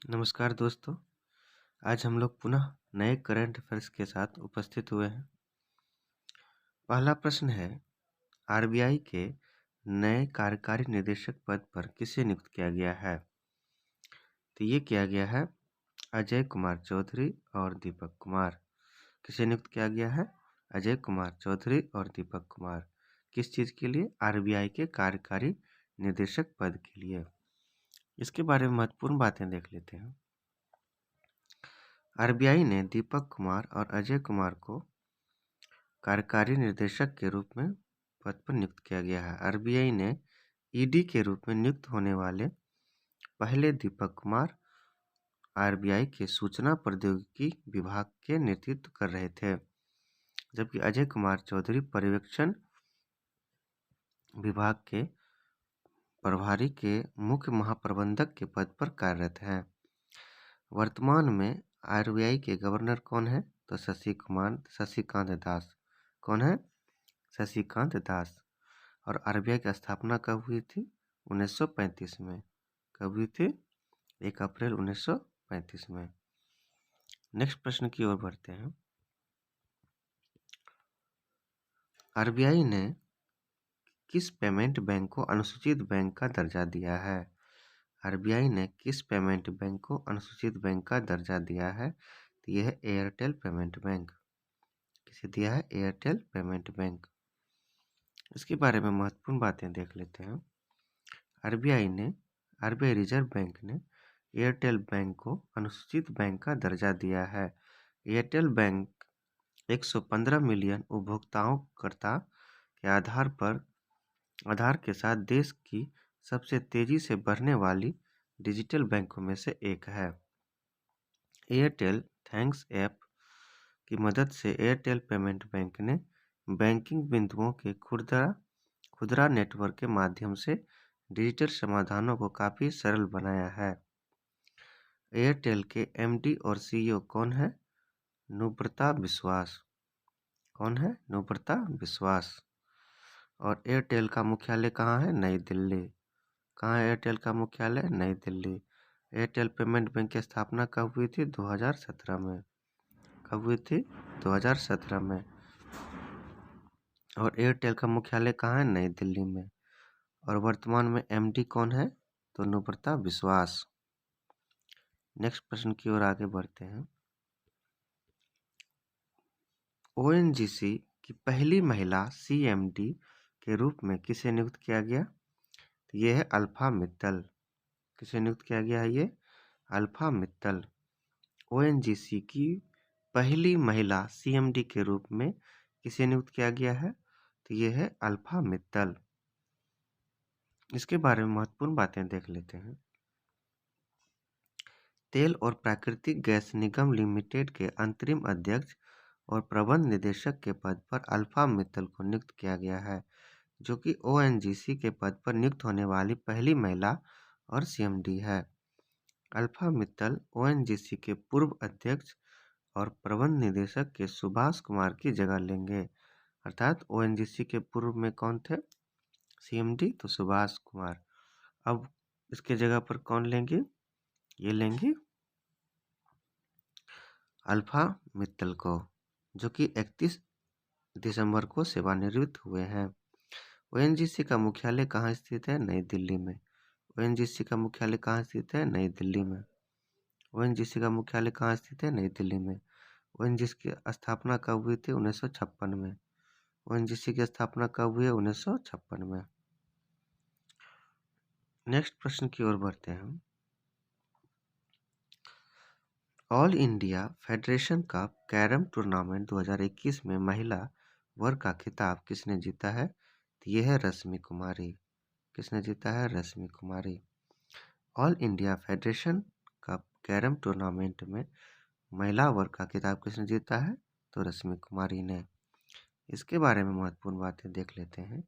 नमस्कार दोस्तों। आज हम लोग पुनः नए करंट अफेयर्स के साथ उपस्थित हुए हैं। पहला प्रश्न है, आरबीआई के नए कार्यकारी निदेशक पद पर किसे नियुक्त किया गया है? तो ये किया गया है अजय कुमार चौधरी और दीपक कुमार। किसे नियुक्त किया गया है? अजय कुमार चौधरी और दीपक कुमार। किस चीज़ के लिए? आरबीआई के कार्यकारी निदेशक पद के लिए। इसके बारे में महत्वपूर्ण बातें देख लेते हैं। आरबीआई ने दीपक कुमार और अजय कुमार को कार्यकारी निदेशक के रूप में पद पर नियुक्त किया गया है। आरबीआई ने ईडी के रूप में नियुक्त होने वाले पहले दीपक कुमार आरबीआई के सूचना प्रौद्योगिकी विभाग के नेतृत्व कर रहे थे, जबकि अजय कुमार चौधरी पर्यवेक्षण विभाग के प्रभारी के मुख्य महाप्रबंधक के पद पर कार्यरत हैं। वर्तमान में आरबीआई के गवर्नर कौन है? तो शशिकांत दास। कौन है? शशिकांत दास। और आरबीआई की स्थापना कब हुई थी? 1935 में। कब हुई थी? 1 अप्रैल 1935 में। नेक्स्ट प्रश्न की ओर बढ़ते हैं। आरबीआई ने किस पेमेंट बैंक को अनुसूचित बैंक का दर्जा दिया है? आरबीआई ने किस पेमेंट बैंक को अनुसूचित बैंक का दर्जा दिया है? तो यह है एयरटेल पेमेंट बैंक। किसे दिया है? Airtel payment bank. इसके बारे में महत्वपूर्ण बातें देख लेते हैं। आरबीआई रिजर्व बैंक ने एयरटेल बैंक को अनुसूचित बैंक का दर्जा दिया है। एयरटेल बैंक 115 मिलियन उपभोक्ताओं के आधार के साथ देश की सबसे तेजी से बढ़ने वाली डिजिटल बैंकों में से एक है। एयरटेल थैंक्स ऐप की मदद से एयरटेल पेमेंट बैंक ने बैंकिंग बिंदुओं के खुदरा नेटवर्क के माध्यम से डिजिटल समाधानों को काफ़ी सरल बनाया है। एयरटेल के एमडी और सीईओ कौन है? नुब्रता विश्वास। कौन है? नुब्रता विश्वास। और एयरटेल का मुख्यालय कहाँ है? नई दिल्ली। कहाँ है एयरटेल का मुख्यालय? नई दिल्ली। एयरटेल पेमेंट बैंक की स्थापना कब हुई थी? 2017 में। कब हुई थी? 2017 में। और एयरटेल का मुख्यालय कहाँ है? नई दिल्ली में। और वर्तमान में एमडी कौन है? तो नुब्रता विश्वास। नेक्स्ट प्रश्न की ओर आगे बढ़ते हैं। ओएनजीसी की पहली महिला सीएमडी के रूप में किसे नियुक्त किया गया? तो ये है अल्फा मित्तल। किसे नियुक्त किया गया है? ये अल्फा मित्तल। ओएनजीसी की पहली महिला सीएमडी के रूप में किसे नियुक्त किया गया है? तो ये है अल्फा मित्तल। इसके बारे में महत्वपूर्ण बातें देख लेते हैं। तेल और प्राकृतिक गैस निगम लिमिटेड के अंतरिम अध्यक्ष और प्रबंध निदेशक के पद पर अल्फा मित्तल को नियुक्त किया गया है, जो कि ओएनजीसी के पद पर नियुक्त होने वाली पहली महिला और सीएमडी है। अल्फा मित्तल ओएनजीसी के पूर्व अध्यक्ष और प्रबंध निदेशक के सुभाष कुमार की जगह लेंगे। अर्थात ओएनजीसी के पूर्व में कौन थे? सीएमडी, तो सुभाष कुमार। अब इसके जगह पर कौन लेंगे? ये लेंगे अल्फा मित्तल को, जो कि 31 दिसंबर को सेवानिवृत्त हुए हैं। ओएनजीसी का मुख्यालय कहाँ स्थित है? नई दिल्ली में। ओएनजीसी का मुख्यालय कहाँ स्थित है? नई दिल्ली में। ओएनजीसी का मुख्यालय कहाँ स्थित है? नई दिल्ली में। ओएनजीसी की स्थापना कब हुई थी? 1956 में। ओएनजीसी की स्थापना कब हुई है? 1956 में। नेक्स्ट प्रश्न की ओर बढ़ते हैं। All India federation cup carrom tournament 2021 में महिला वर्ग का खिताब किसने जीता है? तो ये है रश्मि कुमारी। किसने जीता है? Rashmi Kumari. All India federation cup carrom tournament में महिला वर्ग का खिताब किसने जीता है? तो रश्मि कुमारी ने। इसके बारे में महत्वपूर्ण बातें देख लेते हैं।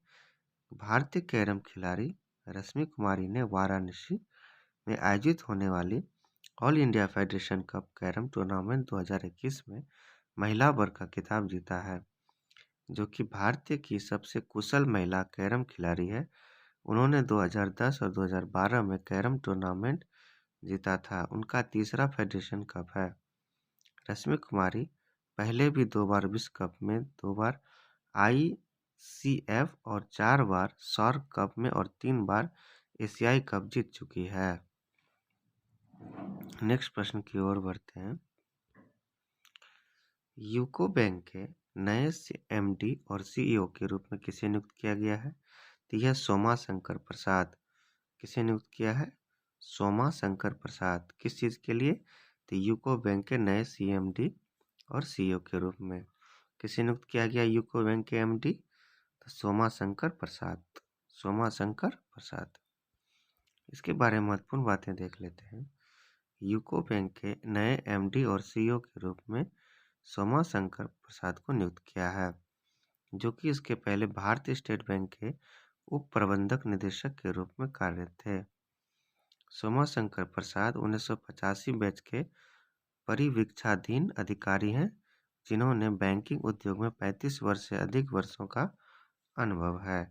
भारतीय कैरम खिलाड़ी रश्मि कुमारी ने वाराणसी में आयोजित होने वाली all India federation cup carrom tournament 2021 में महिला वर्ग का खिताब जीता है, जो कि भारतीय की सबसे कुशल महिला कैरम खिलाड़ी है। उन्होंने 2010 और 2012 में कैरम टूर्नामेंट जीता था। उनका तीसरा फेडरेशन कप है। रश्मि कुमारी पहले भी 2 बार विश्व कप में, 2 बार ICF और 4 बार सौर कप में और 3 बार एशियाई कप जीत चुकी है। नेक्स्ट प्रश्न की ओर बढ़ते हैं। यूको बैंक के नए MD और CEO के रूप में किसे नियुक्त किया गया है? तो यह सोमा शंकर प्रसाद। किसे नियुक्त किया है? सोमा शंकर प्रसाद। किस चीज़ के लिए? तो यूको बैंक के नए CMD और CEO के रूप में किसे नियुक्त किया गया यूको बैंक के MD? तो सोमा शंकर प्रसाद। सोमा शंकर प्रसाद। इसके बारे में महत्वपूर्ण बातें देख लेते हैं। यूको बैंक के नए MD और CEO के रूप में सोमा शंकर प्रसाद को नियुक्त किया है, जो कि इसके पहले भारतीय स्टेट बैंक के उप प्रबंधक निदेशक के रूप में कार्यरत थे। सोमा शंकर प्रसाद 1985 बैच के परिवीक्षाधीन अधिकारी हैं, जिन्होंने बैंकिंग उद्योग में 35 वर्ष से अधिक वर्षों का अनुभव है।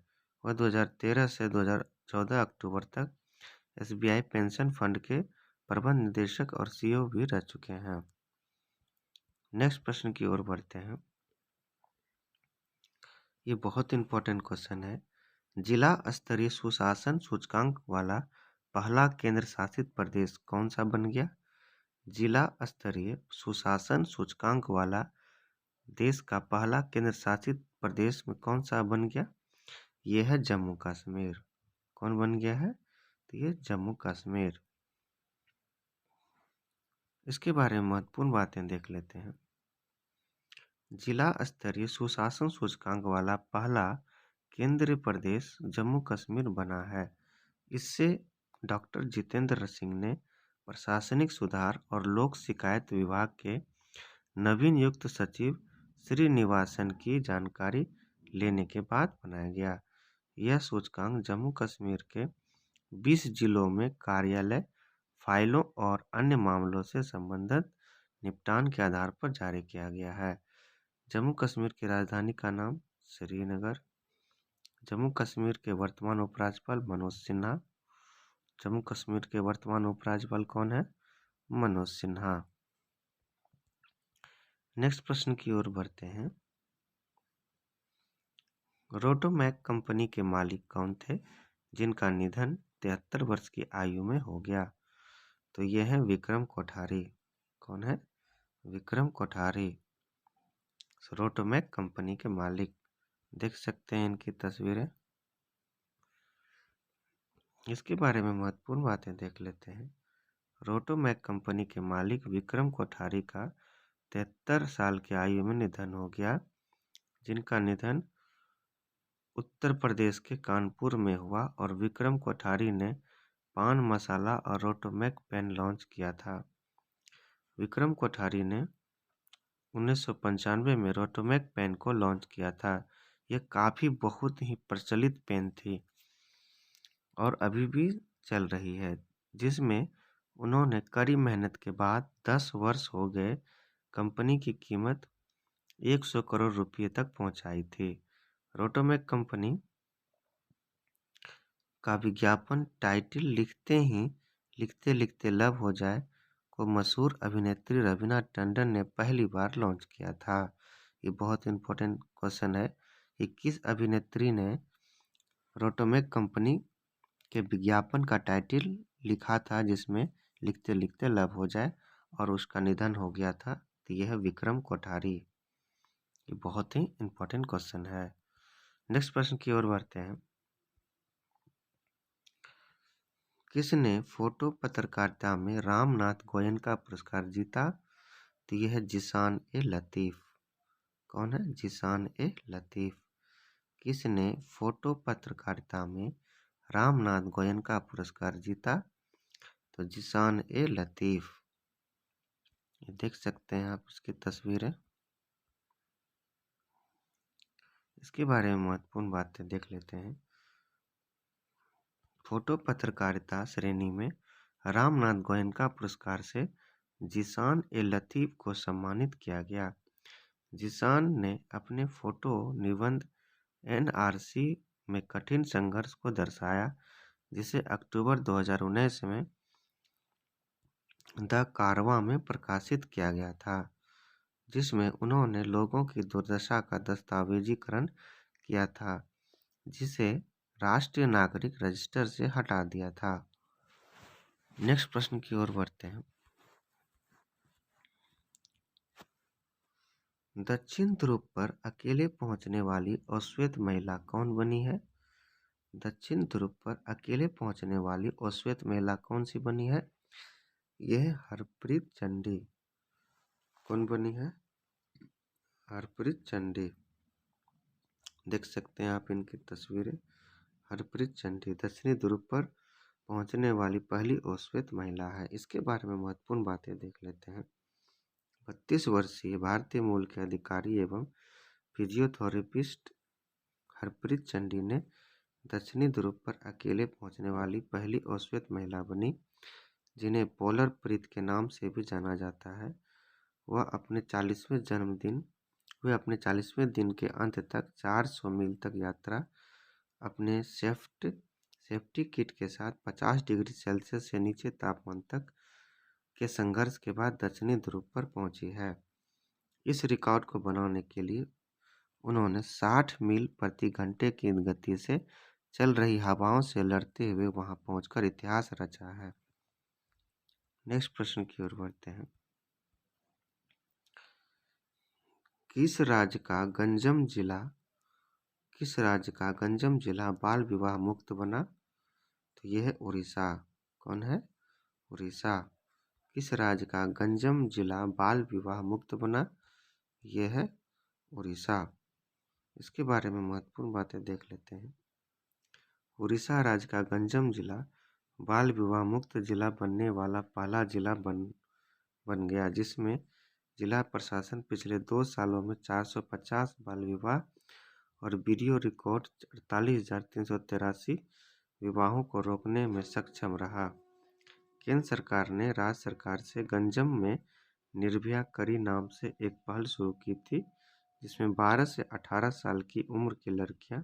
वह 2013 से 2014 अक्टूबर तक SBI पेंशन फंड के प्रबंध निदेशक और CEO भी रह चुके हैं। नेक्स्ट प्रश्न की ओर बढ़ते हैं। ये बहुत इंपॉर्टेंट क्वेश्चन है। जिला स्तरीय सुशासन सूचकांक वाला पहला केंद्र शासित प्रदेश कौन सा बन गया? जिला स्तरीय सुशासन सूचकांक वाला देश का पहला केंद्र शासित प्रदेश में कौन सा बन गया? यह है जम्मू कश्मीर। कौन बन गया है? तो ये जम्मू कश्मीर। इसके बारे में महत्वपूर्ण बातें देख लेते हैं। जिला स्तरीय सुशासन सूचकांक वाला पहला केंद्रीय प्रदेश जम्मू कश्मीर बना है। इससे डॉक्टर जितेंद्र सिंह ने प्रशासनिक सुधार और लोक शिकायत विभाग के नवीन नियुक्त सचिव श्रीनिवासन की जानकारी लेने के बाद बनाया गया। यह सूचकांक जम्मू कश्मीर के 20 जिलों में कार्यालय, फाइलों और अन्य मामलों से संबंधित निपटान के आधार पर जारी किया गया है। जम्मू कश्मीर की राजधानी का नाम श्रीनगर। जम्मू कश्मीर के वर्तमान उपराज्यपाल मनोज सिन्हा। जम्मू कश्मीर के वर्तमान उपराज्यपाल कौन है? मनोज सिन्हा। नेक्स्ट प्रश्न की ओर बढ़ते हैं। रोटोमैक कंपनी के मालिक कौन थे, जिनका निधन 73 वर्ष की आयु में हो गया? तो यह है विक्रम कोठारी। कौन है? विक्रम कोठारी। रोटोमैक कंपनी के मालिक। देख सकते हैं इनकी तस्वीरें। इसके बारे में महत्वपूर्ण बातें देख लेते हैं। रोटोमैक कंपनी के मालिक विक्रम कोठारी का 73 साल की आयु में निधन हो गया, जिनका निधन उत्तर प्रदेश के कानपुर में हुआ और विक्रम कोठारी ने पान मसाला और रोटोमैक पेन लॉन्च किया था। विक्रम कोठारी ने 1995 में रोटोमैक पेन को लॉन्च किया था। यह काफ़ी बहुत ही प्रचलित पेन थी और अभी भी चल रही है, जिसमें उन्होंने कड़ी मेहनत के बाद 10 वर्ष हो गए कंपनी की कीमत 100 करोड़ रुपये तक पहुंचाई थी। रोटोमैक कंपनी का विज्ञापन टाइटल लिखते लिखते लव हो जाए को मशहूर अभिनेत्री रवीना टंडन ने पहली बार लॉन्च किया था। ये बहुत इंपॉर्टेंट क्वेश्चन है कि किस अभिनेत्री ने रोटोमैक कंपनी के विज्ञापन का टाइटल लिखा था जिसमें लिखते लिखते लव हो जाए और उसका निधन हो गया था? तो यह विक्रम कोठारी। ये बहुत ही इंपॉर्टेंट क्वेश्चन है। नेक्स्ट प्रश्न की ओर बढ़ते हैं। किसने फोटो पत्रकारिता में रामनाथ गोयनका पुरस्कार जीता? तो यह है जिशान ए लतीफ़। कौन है? जिशान ए लतीफ़। किसने फोटो पत्रकारिता में रामनाथ गोयनका पुरस्कार जीता? तो जिशान ए लतीफ़। ये देख सकते हैं आप इसकी तस्वीरें। इसके बारे में महत्वपूर्ण बातें देख लेते हैं। फोटो पत्रकारिता श्रेणी में रामनाथ गोयनका पुरस्कार से जिशान ए लतीफ़ को सम्मानित किया गया। जिशान ने अपने फोटो निबंध NRC में कठिन संघर्ष को दर्शाया, जिसे अक्टूबर 2019 में द कारवां में प्रकाशित किया गया था, जिसमें उन्होंने लोगों की दुर्दशा का दस्तावेजीकरण किया था, जिसे राष्ट्रीय नागरिक रजिस्टर से हटा दिया था। नेक्स्ट प्रश्न की ओर बढ़ते हैं। दक्षिण ध्रुव पर अकेले पहुंचने वाली अश्वेत महिला कौन बनी है? दक्षिण ध्रुव पर अकेले पहुंचने वाली अश्वेत महिला कौन सी बनी है? यह हरप्रीत चंडी। कौन बनी है? हरप्रीत चंडी। देख सकते हैं आप इनकी तस्वीरें। हरप्रीत चंडी दक्षिणी ध्रुव पर पहुंचने वाली पहली अश्वेत महिला है। इसके बारे में महत्वपूर्ण बातें देख लेते हैं। 32 वर्षीय भारतीय मूल के अधिकारी एवं फिजियोथेरेपिस्ट हरप्रीत चंडी ने दक्षिणी ध्रुव पर अकेले पहुंचने वाली पहली अश्वेत महिला बनी, जिन्हें पोलर प्रीत के नाम से भी जाना जाता है। वह अपने 40वें दिन के अंत तक 400 मील तक यात्रा अपने सेफ्टी किट के साथ 50 डिग्री सेल्सियस से नीचे तापमान तक के संघर्ष के बाद दक्षिणी ध्रुव पर पहुंची है। इस रिकॉर्ड को बनाने के लिए उन्होंने 60 मील प्रति घंटे की गति से चल रही हवाओं से लड़ते हुए वहां पहुंचकर इतिहास रचा है। नेक्स्ट प्रश्न की ओर बढ़ते हैं। किस राज्य का गंजम जिला बाल विवाह मुक्त बना? तो यह है उड़ीसा। कौन है? उड़ीसा। किस राज्य का गंजम जिला बाल विवाह मुक्त बना? यह है उड़ीसा। इसके बारे में महत्वपूर्ण बातें देख लेते हैं। उड़ीसा राज्य का गंजम जिला बाल विवाह मुक्त जिला बनने वाला पहला जिला बन गया, जिसमें जिला प्रशासन पिछले 2 सालों में 450 बाल विवाह और वीडियो रिकॉर्ड 48,383 विवाहों को रोकने में सक्षम रहा। केंद्र सरकार ने राज्य सरकार से गंजम में निर्भया करी नाम से एक पहल शुरू की थी, जिसमें 12 से 18 साल की उम्र की लड़कियां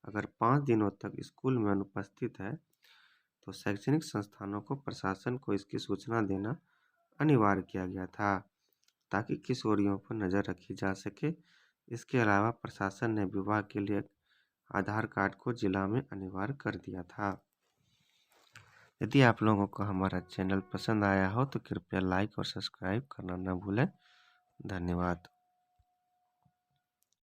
अगर 5 दिनों तक स्कूल में अनुपस्थित है तो शैक्षणिक संस्थानों को प्रशासन को इसकी सूचना देना अनिवार्य किया गया था, ताकि किशोरियों पर नज़र रखी जा सके। इसके अलावा प्रशासन ने विवाह के लिए आधार कार्ड को जिला में अनिवार्य कर दिया था। यदि आप लोगों को हमारा चैनल पसंद आया हो तो कृपया लाइक और सब्सक्राइब करना न भूलें। धन्यवाद।